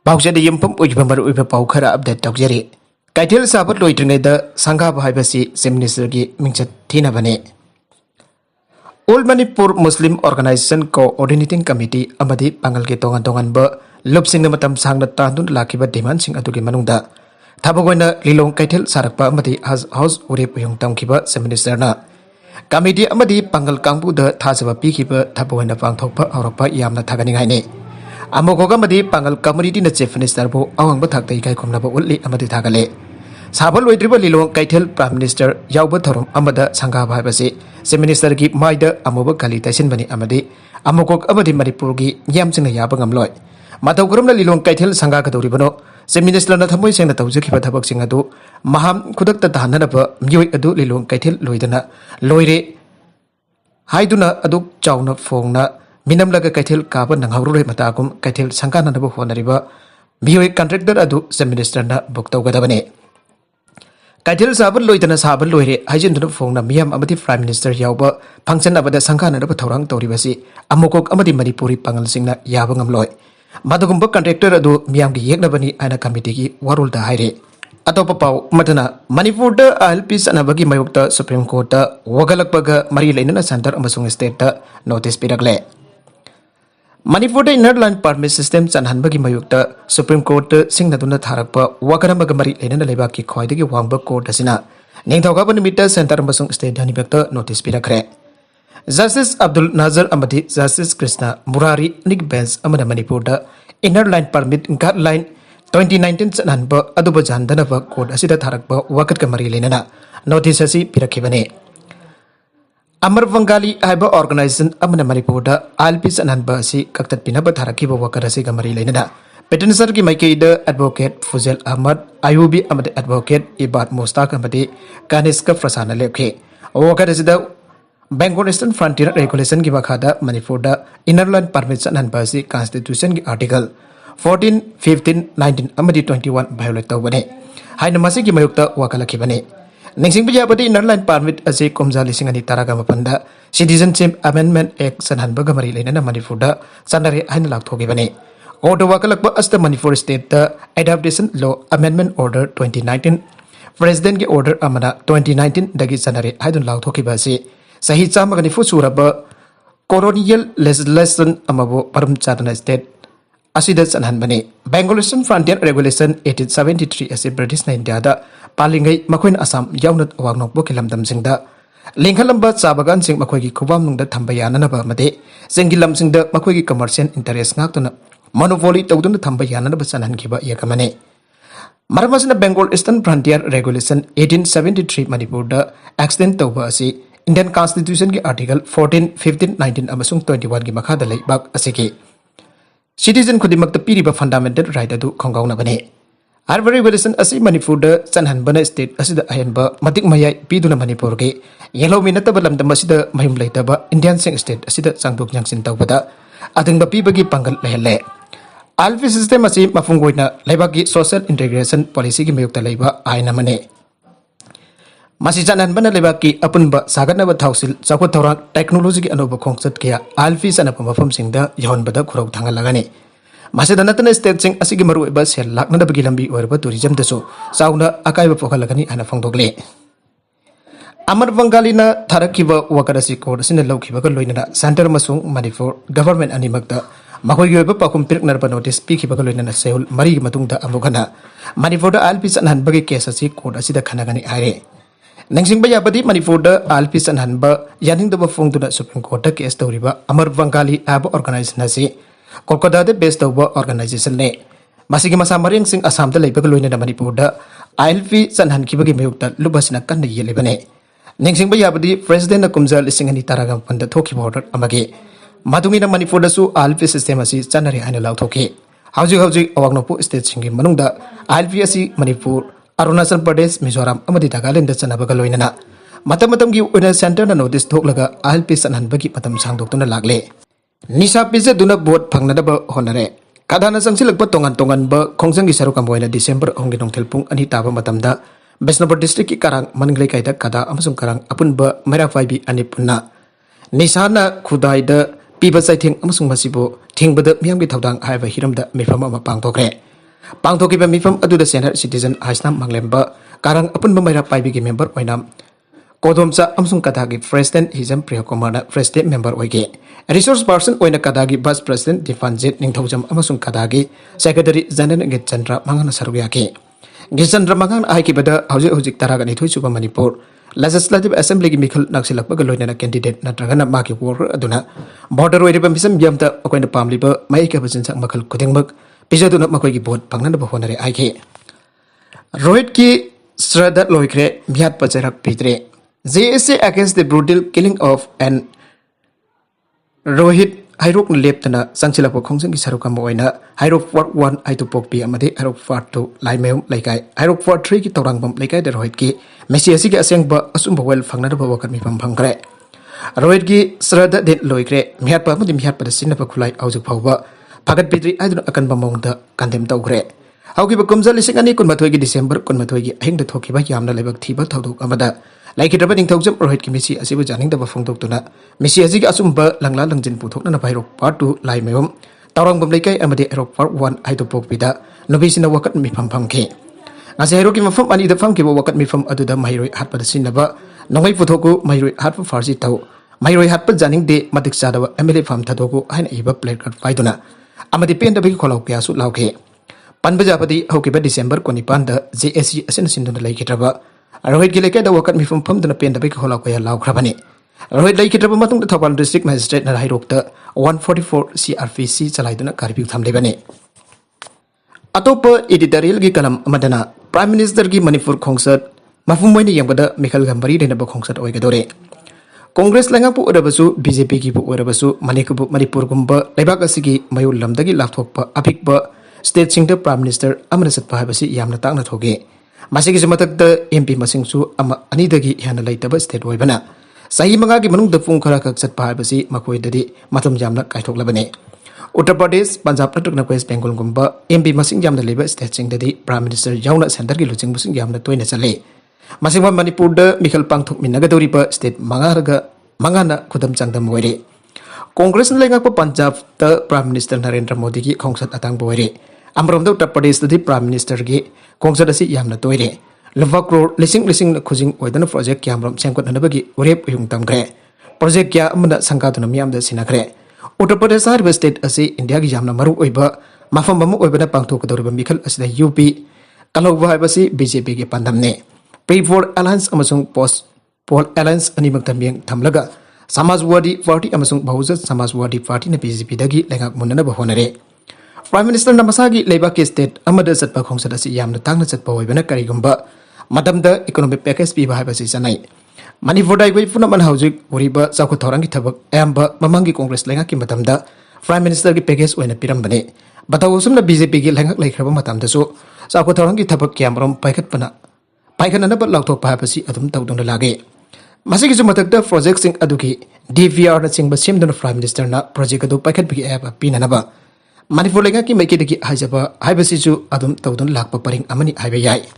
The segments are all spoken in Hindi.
पाउचेद यमपम उइबा मरुइबा पाउ खरा अपडेट तौजरी कैथेल साबत लोइट्रिङैदा संघाब हाइबसी चीफ मिनिस्टर की मिंचत थीनबने ऑल मणिपुर मुस्लिम ऑर्गेनाइजेशन कोऑर्डिनेटिंग कमिटी अमदी पांगल के तोंगन तोंगन ब लुपसिंग मतम सांगना तांदुन लाखिबा डिमांड सिंग अदुगी मनुंगदा थाबगोइना लिलोंग कैथेल सारकपा अमदी हाउस उरे पुयुंग तमखिबा चीफ मिनिस्टरना कमिटी अमदी पांगल कांगबुदा थाजबा पीखिबा थाबगोइना पांगथोकपा औरकपा यामना थागनिङाइने अमोगोगा मदी पांगल कम्युनिटी न चीफ मिनिस्टर बो अवंग बथाक इकाई खुमनबा उल्ली अमदी थागले साबल लोइद्रिबा लिलोंग कैथेल प्राइम मिनिस्टर यावबा थोरम अमदा संघा भाइबसे चीफ मिनिस्टर की माइदा अमोबा गाली तैसिनबनी अमदी अमोगोग अमदी मणिपुर की यामसिंग याबा ngamloi मतौ गरमना लिलोंग कैथेल संघा कदौरिबनो चीफ मिनिस्टर न थमोइ सेंना तौजखिबा थबकसिंग अदु महाम खुदक्ता दाहननबा म्योइ अदु लिलोंग कैथेल लोइदना लोइरे हाइदुना अदु चाउना फोंगना मिनमलगा कैथेल काबा नंगहरुरे मतागुम कैथेल संकाननबा होनरिबा मियोइ कॉन्ट्रैक्टर अदु चीफ मिनिस्टर न बुक तौगदबने कैथेल साबल लोइदना साबल लोइरे हाइजिनदुना फोंगना मियाम अमदी प्राइम मिनिस्टर यावबा फंक्शन अबदा संकाननबा थौरांग तौरिबसी अमोकोक अमदी मणिपुरी पांगल सिंगना याबा ngamloi मदगुंबा कॉन्ट्रैक्टर अदु मियाम की येकनबनी आइना कमिटी की वारोलदा हाइरे अतोप पाउ मदना मणिपुर दा ILP सनबगी mayokta सुप्रीम कोर्ट दा वगलकपगा मरी लेनना सेंटर अमसुंग स्टेट दा नोटिस पिरकले मणिपुर दा इनर लाइन परमिट सिस्टम चनहनबगी mayokta सुप्रीम कोर्ट सिंगनदुना थारकपा वगरमगा मरी लेनना लेबाकी खोइदगी वांगबा कोर्ट असिना निंगथौगाबा निमित्ता सेंटर अमसुंग स्टेट दानिबक्ता नोटिस पिरखरे जस्टिस अब्दुल नाजर अमदी जस्टिस कृष्णा मुरारी निक बेंच अमना मणिपुर दा इनर लाइन परमिट गाइडलाइन 2019 चनहनबा अदुबा जानदनबा कोर्ट असिदा थारकबा वकत का मरी लेनना नोटिस असि पिरखिबने अमर बंगाली हाइबा ऑर्गेनाइजेशन अमना मणिपुर दा ILP चनहनबा असि कक्तत पिनबा थारकिबा वकत असि का मरी लेनना पेटिशनर की माइकेदा एडवोकेट फुजेल अहमद आयुबी अमदे एडवोकेट इबाद मुस्ताक अमदे कानिस्का प्रसाना लेखे वकत असिदा बेंगोल ईस्टर्न फ्रंटियर रेगुलेशन की मखादा मणिपुर दा इनर लाइन परमिट चनहनबा असि कॉन्स्टिट्यूशन की आर्टिकल 14, 15, 19 अमदी 21 वायोलेट तौबने हाइना मसी की मयुक्ता वकलखिबने निंगसिंग याबदी इनर लाइन परमिट असे कुमजा लिसिंग अनि तारागा मपंदा सिटीजनशिप अमेंडमेंट एक्ट सनहनबगा मरी लेना मणिपुर दा सनरे हाइना लाक्थोगिबने ऑर्डर वकलकबा अस्त मणिपुर स्टेट दा adaptation law amendment order 2019 president के ऑर्डर अमना 2019 दगी सनरे हाइदुन लाक्थोगिबा से सही चामगा निफु सुरबा कोलोनियल लेजिस्लेशन अमबो परम चादना स्टेट असिदा चनहनबने बेंगोल ईस्टर्न फ्रंटियर रेगुलेशन 1873 असे ब्रिटिश इंडिया दा पालिंगै मखोइन असम याउन वांगनोकबो किलमदमसिंगदा लिंखलंबा चाबगान सिंग मखोइगी खुबाम नुंगदा थंबा याननबा मदे सिंगी लमसिंगदा मखोइगी कमर्शियल इंटरेस्ट नाक्तुना मोनोपोली तौदुना थंबा याननबा चनहनखिबा यकमने मरमसना Bengal eastern frontier regulation 1873 Manipur दा एक्सटेंड तौबा असी इंडियन कॉन्स्टिट्यूशन की आर्टिकल 14, 15, 19 अमसुंग 21 की मखादा लेबाक असिके सिटीजन खुदिमक पीरिबा फंडामेंटल राइट अदु खंगाउनबने आर्बर रेगुलेशन असि मणिपुर दा चनहनबना स्टेट असिदा अहेनबा मतिक मयाय पीदुना मणिपुर के येलोमी नतबा लमदम असिदा महिम लेतबा इंडियन सिंग स्टेट असिदा चांगदुक यांसिन तौबदा अदंगबा पीबगी पांगल लेहले ILP सिस्टम असि मफुंगोइना लेबाकी सोशल इंटीग्रेशन पॉलिसी की मयुक्ता लेबा आइन मने मसी चनहनबना लेबाकी अपुनबा सागनबा थाउसिल चाखोत थौरा टेक्नोलॉजी की अनोबा खोंगचत किया ILP सनबा मफमसिंगदा यहोनबदा खुरौ थांगलगने मसीदा नतन स्टेट सिंग असिगी मरुइबा सेल लाक्नदबगी लंबी ओरबा टूरिज्म दसो चाउना अकाइबा पोखलगनी आना फोंदोगले अमर बंगालीना थारकिबा वकरसी कोड सिन लौखिबगा लोइना सेंटर मसुंग मणिपुर गवर्नमेंट अनिमकदा मखोइगी ओइबा पाकुम पिरकनरबा नोटिस पीखिबगा लोइना सेउल मरी मतुंगदा अमुगना मणिपुर दा ILP चनहनबगी केस असि कोड असिदा खनगनी आइरे नंगसिंग याबदी मणिपुर दा ILP चनहनबा यानिंगदबा फोंगदुना सुप्रीम कोर्ट दा केस तौरिबा अमर बंगाली आब ऑर्गेनाइजेशन असि कोलकाता दे बेस तौबा ऑर्गेनाइजेशन ने मसिगी मसा मरिंग सिंग असम दा लेबगा लोइना मणिपुर दा ILP चनहनखिबगी मयुक्ता लुबसिना कन्न येलेबने नंगसिंग याबदी प्रेसिडेंट ना कुमजा लिसिंग अनि तारागा पंदा थोखिबा ऑर्डर अमगे मदुंगिना मणिपुर दसु ILP सिस्टम असि चनरे हाइना लाउथोके हौजी अवांगनोपु स्टेट सिंगी मनुंगदा ILP असि मणिपुर अरुणाचल प्रदेश मिजोरम अमदी नागालैंड चनबगा लोइना मतम की सेंटर ना नोटिस थोकलगा ILP चनहनबगी मतम सांगदोक्तुना लागले निशा पिजदुना वोट फंगनदबा होनरे कदाना संगसिलकपा तोंगन खोंजंगी सरुकमबोइना डिसेंबर 9 नोंथेल पुंग अनि ताबा मतमदा बिष्णुपुर डिस्ट्रिक्ट की करांग मनंगले कायदा कदा अमसुंग करांग अपुनबा मैराफाइबी अनि पुन्ना निशाना खुदाइदा पीबा चाइथेंग अमसुंग मसिबो थेंगबदा मियामगी थौदांग हाइबा हिरमदा मिफम अमा पांगथोखरे पांथोकीबा मिफम अदुदा सेनियर सिटीजन हाइसना मंगलेम्बा कारंग अपुनबा मैरा पाइबिगी मेंबर ओइनाम कोदोमचा अमसुंग कदागी प्रेसिडेंट हिजम प्रियकुमारना प्रेसिडेंट मेंबर ओइगे रिसोर्स पर्सन ओइना कदागी वाइस प्रेसिडेंट दिफानजित निंगथौजम अमसुंग कदागी सेक्रेटरी जनरल गिचंद्र मंगना सरुयाकी गिचंद्र मंगन आइकिबदा हौजिक हौजिक तरागा निथुइ सुबा मणिपुर लेजिस्लेटिव असेंबली की मिखल नक्सिलपग लोइना कैंडिडेट नत्रगना माकी वर्कर अदुना बॉर्डर ओइरिबा मिसम यमता अकोइना पामलिबा माइके बजनसा मखल खुदिंगमक पिजदुना मखोइगी भोट फंगनबा होनरे आइके रोहित की श्रद्धा लोइख्रे मियाद पचरक पित्रे JSA against the brutal killing of an Rohit Hairok Leptana Sanchilapa Kongsang Sarukam Moina Hairok Fort 1 Aitupokpi Amade Hairok Fort 2 Laimeum Laikai Hairok Fort 3 ki Torangbam Laikai the Rohit ki Messi Asiki Asengba Asumba well Fangna Bawakan from Pangre Rohit ki Srada de Loikre Mihat Pamudi Mihat Padasinapa Kulai Auzu Pava Pagat Pitri Idun Akan Bamong the Kandem Togre How give a Kumza Lisingani Kunmatogi December Kunmatogi Hing the Tokiba Yamna Lebak Tiba Tadu Amada Like it happening to Rohit Kimisi as he was running the Bafung Tuna. Missy Azig Asumba Langla Langjin Putok na Pairo Part 2 Laimeum, Tarang Bumleke Amade Aero Part 1 Aitopok Pida, Nobis in a wakat me from Punke. As I rock him from any the funky wakat me from Aduda Mairo hat for the Sinaba, no way Putoku, Mairo hat for Farsi Tau, Mairo hat for Janning de Matic Sadawa, Emily from Tadoko, and Eva played at Faiduna. Amadi Pen the big Kolokia Su Lauke. Panbajapati, Hokiba December, Konipanda, JSC Ascension to the Lake Traba. Rohit Gileke the wakat me from Pum the pen the big Holokia Lau Krabani. Rohit Lake Trabamatung the Topal District Magistrate na Hairokta 144 CRPC Salaiduna Karibu Tamdebane. Atopa editorial gi kalam Madana Prime Minister gi Manipur concert Mafumwani Yambada Michael Gambari Denaba concert Oigadore. Congress Langapu Urabasu, BJP Kipu Urabasu, Manikubu Manipur Gumba, Lebakasigi, Mayul Lamdagi Laptop, Apikba, State Singer Prime Minister Amanasat Pahabasi Yamnatang Toge. Masigi Matak the MP Masingsu Ama Anidagi Hana Laitaba State Wibana. Sahi Mangagi Manung the Funkaraka Sat Pahabasi, Makoi Dadi, Matum Jamna Kaitok Labane. Uttar Pradesh, Punjab Natukna West Bengal Gumba, MP Masing Jam the Labor State Sing Dadi, Prime Minister Jauna Sandagi Luching Musing Yamna Twin Sale. Masingwa Manipur da Michael Pangtuk Minagadoripa State Mangaraga Mangana Kudam Changdam Moire. Congress Langako Punjab the Prime Minister Narendra Modi ki Kongsat Atang Boire. Amram the Uttar Pradesh the Prime Minister gi Kongsat Asi Yamna Toire. Levakro Lissing Kuzing Wedana Project Yamram Sankot Nabagi Urep Yung Tamgre. Project Ya Amanda Sankatunam Yam the Sinakre. Uttar Pradesh Harbour State Asi India gi Yamna Maru Oiba Mafamamu Oibana Pangtokadoriba Mikal As the UP Kalova Basi BJP gi Pandamne. Pre-war alliance amasung post-poll alliance animak tambiyang tamlaga Samajwadi Party amasung Bahujat Samajwadi Party na BJP dagi lengak munana bahonare. Prime Minister Namasagi Labour State amada satpa khongsat asi yamna tangna satpa oibana karigumba madamda economic package piba haibasi sanai. Manipur da ILP funaman haujik uriba chawkhat thorangi thabak ayamba mamangi Congress lengak ki madamda Prime Minister ki package oina pirambane. Batawusumna BJP ki lengak laikhraba matamda so chawkhat thorangi thabak kyamrom paikhatpana Paikanana but Lauto Papacy Adam Tawdon Lage. Masiki Matak project sing Aduki, DVR na sing Basim than Prime Minister na project Adu Paket Big App Pinanaba. Manipulaki make it Hajaba, Hibasisu Adam Tawdon Lakpa Paring Amani Hibay.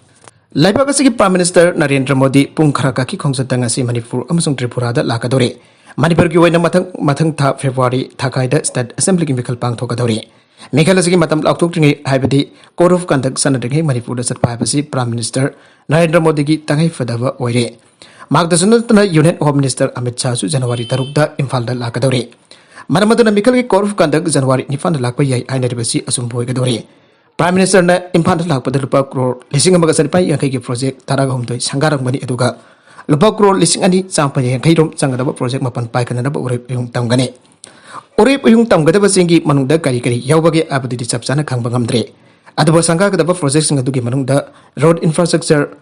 Laibakasi Prime Minister Narendra Modi, Punkarakaki Kongsatangasi Manipur Amasung Tripurada Lakadore. Manipurki Wena Matang Ta February Takaida State Assembly Chemical Pang Tokadore. Mekalasiki Matam Lakutri Hibadi, Code of Conduct Sanadaki Manipur Sat Pipasi, Prime Minister Narendra Modi Tangai Fadava Oire. Mark the Sunatana Union Home Minister Amit Chasu January Tarukda Infalda Lakadore. Maramadana Mikali Code of Conduct January Nifan Lakpay Ainabasi Asumbo Gadore. Prime Minister Na Infant Lakpadalupa Kro, Lissing Magasaripai Yakaki Project Taragum to Sangaram Mani Eduga. Lupakro Lissing Ani Sampay and Kairum Sangadaba Project Mapan Paikanaba Urepum Tangane. Urep yung Tamgadaba Singi Manunda Karikari Yawagi Abdi Sapsana Kambangamdre. Adaba Sangadaba projects in Adugi Manunda, road infrastructure,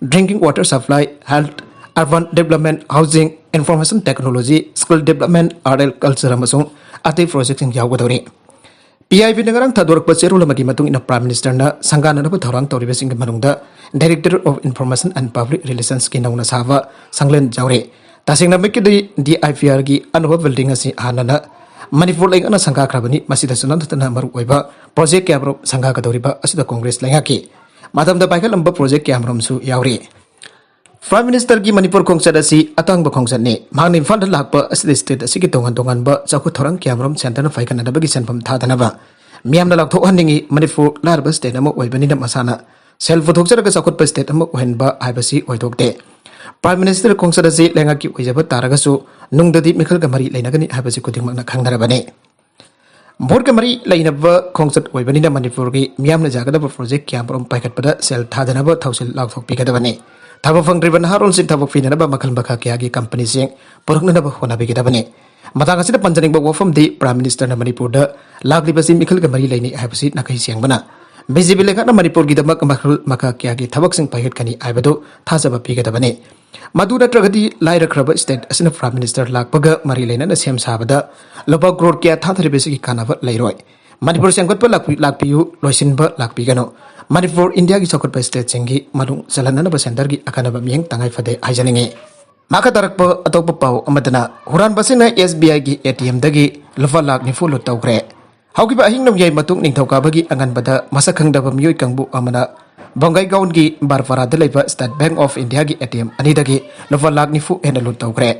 drinking water supply, health, urban development, housing, information technology, skill development, art culture Amazon, Ati projects in Yawadore. PIV Nagarang Tador Pacheru Makimatung in a Prime Minister Na Sangana Torang Toribasing Manunda, Director of Information and Public Relations Kinana Sava, Sanglen Jaure. Tasing Namiki the IFRG and building as Hanana. Manipur Lang and Sanga Krabani, Masida Sunatana Maruiba, Project Cabro, Sanga Kadoriba, as the Congress Langaki. Madam the Bakalamba Project Camrum Su Yauri. Prime Minister Gi Manipur Kongsadasi, Atang Bakongsane, Magnin Fanda Lakpa, as the state, Sikitongan Tonganba, Zakutorang Camrum, Santana Faikan and Bagisan from Tatanava. मियामना लाथोहनिंगी मणिपुर लारबा स्टेट अमा ओइबनिना मसाना सेल पुथोकजरगा चाखुटपा स्टेट अमा ओहनबा हाइबसी ओइदोकते प्राइम मिनिस्टर खोंसदसी लेंगाकी ओइजबा तारगसु नुंगददी मिखलगा मरी लेनगनी हाइबसी खुदिंगमकना खंगदरबने भोट के मरी लेनबा खोंसद ओइबनिना मणिपुर की मियामना जागदबा प्रोजेक्ट क्यामरोम पाइखटपदा सेल थादनबा थौसिल लाथोकपिगदबने थबक फंग्रिबा नहारोलसिन थबक फिननबा मखल मखा क्यागी कंपनी सिंग पुरकनबा होनाबिगदबने मतंग असिदा पंजनिंग वफमदी प्राइम मिनिस्टर मणिपुर लाक्लिबसी मिखलगा मरी लेनी हाइबसी नखै सिंगबना बीजेपी लेखना मणिपुर की मखल मखा क्यागी थबक पाइखटकनी हाइबदो थाजबा पीगदबने मधु नत्रगदी लाइरख्रब स्टेट असिना प्राइम मिनिस्टर लाकपगा मरी लेना सेम साबदा लुपा करोड़ क्या थाथरिबसी कानाबा लेरोय मणिपुर सेंगटपा लाकपियु लोइसिनबा लाकपिगनो मणिपुर इंडिया की चौकटपा स्टेट सिंगी मनुंग चलननबा सेंटर की अकानबा मियंग तंगाई फदे हाइजनिंगे माका तरकपा अतोपा पाउ अमदना हुरानबसिना एसबीआई की एटीएम दगी लुपा लाख निफु लुट तौग्रे हौकिबा अहिंग नोंयै मतुंग निंथौकाबगी अंगनबदा मसक खंगदबा मियोय कंबु अमना बोंगाई गाउन की बारफाराद लेबा स्टेट बैंक ऑफ इंडिया की एटीएम अनिदगी लुपा लाख निफु हेना लुट तौग्रे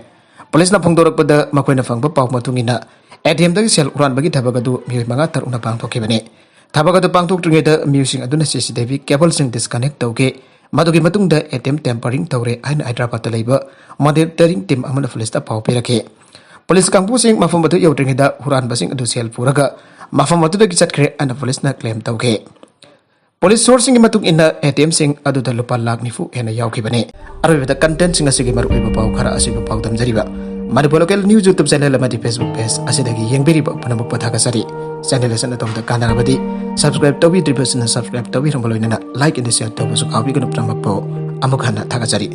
पुलिसना फोंदोरकपदा मखोयना फंगबा पाउ मतुंगिना एटीएम दगी सेल उरानबगी थबगदु मियोय मंगा तरुना पांगथोखिबने थबगदु पांगथोक्ट्रिङेदा मियोसिंग अदुना सीसीटीवी केबल सिंग डिस्कनेक्ट तौगे मदुगी मतुंगदा एटीएम टेम्परिंग तौरे हाइना हैदराबाद लेबा मॉनिटरिंग टीम अमना पुलिसता पाउ पिरखे पुलिस कांगपु सिंग मफम अदु यौट्रिङेदा हुरानबसिंग अदु सेल पुरगा मफम अदुदगी चटख्रे अना पुलिसना क्लेम तौगे पुलिस सोर्सिंग की मतुंग इन्ना एटीएम सिंग अदुदा लुपा लाख निफु हेना यावखिबने अरोबिदा कंटेंट सिंग असिगी मरुइबा पाउ खरा असिबा पाउ दमजरिबा Manipur local news YouTube channel अमदी फेसबुक पेज असिदगी येंबिरिबा पनमु पथागसरी चैनल असन तोमदा कानारबदी सब्सक्राइब तौबी ट्रिपसन सब्सक्राइब तौबी रंबलोइना लाइक एंड शेयर तौबसु काबिगनु प्रमक्पो अमुखना थागसरी।